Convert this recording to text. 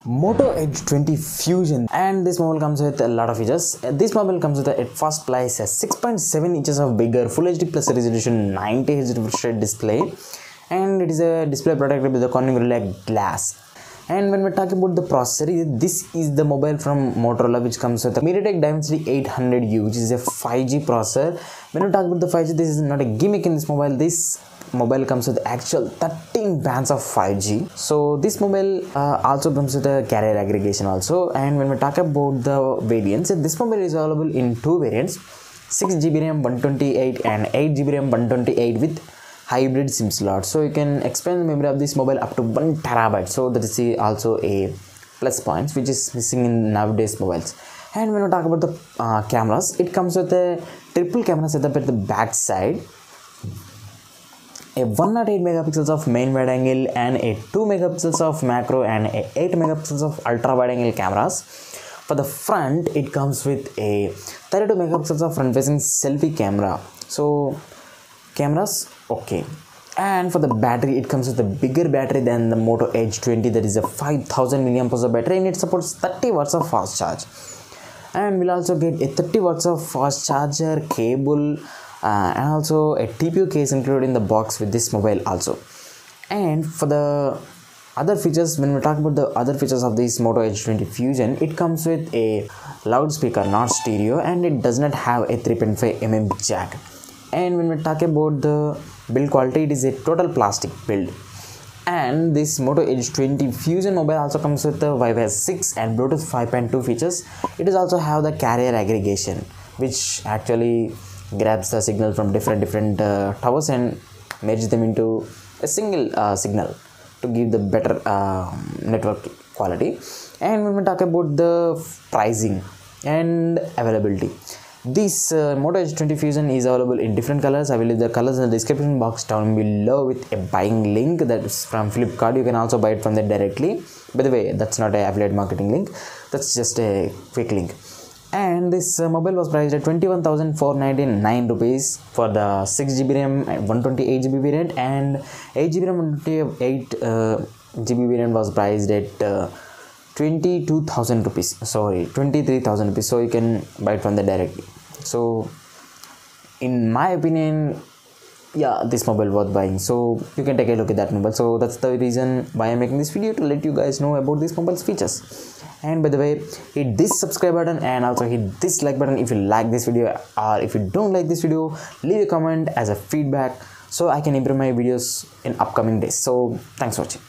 Moto Edge 20 Fusion, and this mobile comes with a lot of features. This mobile comes with at first place a 6.7 inches of bigger Full HD plus resolution 90Hz refresh rate display, and it is a display protected with a corning gorilla glass. And when we talk about the processor, this is the mobile from Motorola which comes with a MediaTek Dimensity 800U, which is a 5G processor. When we talk about the 5G, this is not a gimmick in this mobile. This mobile comes with actual 13 bands of 5G. So this mobile also comes with a carrier aggregation also. And when we talk about the variants, this mobile is available in two variants, 6GB RAM 128 and 8GB RAM 128 with hybrid SIM slot. So you can expand the memory of this mobile up to 1 terabyte. So that is also a plus point which is missing in nowadays mobiles. And when we talk about the cameras, it comes with a triple camera setup at the back side, a 108 megapixels of main wide angle and a 2 megapixels of macro and a 8 megapixels of ultra wide angle cameras. For the front, it comes with a 32 megapixels of front facing selfie camera. So cameras okay. And for the battery, it comes with a bigger battery than the Moto Edge 20, that is a 5000 mAh battery, and it supports 30 watts of fast charge. And we'll also get a 30 watts of fast charger, cable, and also a TPU case included in the box with this mobile also. And for the other features, when we talk about the other features of this Moto Edge 20 Fusion, it comes with a loudspeaker, not stereo, and it does not have a 3.5mm jack. And when we talk about the build quality, it is a total plastic build. And this Moto Edge 20 Fusion mobile also comes with the Wi-Fi 6 and Bluetooth 5.2 features. It is also have the carrier aggregation, which actually grabs the signal from different towers and merges them into a single signal to give the better network quality. And when we talk about the pricing and availability, this Moto Edge 20 Fusion is available in different colors. I will leave the colors in the description box down below with a buying link that is from Flipkart. You can also buy it from there directly. By the way, that's not an affiliate marketing link, that's just a quick link. And this mobile was priced at 21,499 rupees for the 6GB RAM 128GB variant, and 8GB RAM 128GB variant was priced at 22,000 rupees, sorry 23,000 rupees. So you can buy it from there directly. So in my opinion, yeah, this mobile worth buying, so you can take a look at that mobile. So that's the reason why I'm making this video, to let you guys know about this mobile's features. And by the way, hit this subscribe button and also hit this like button if you like this video, or if you don't like this video, leave a comment as a feedback so I can improve my videos in upcoming days. So thanks for watching.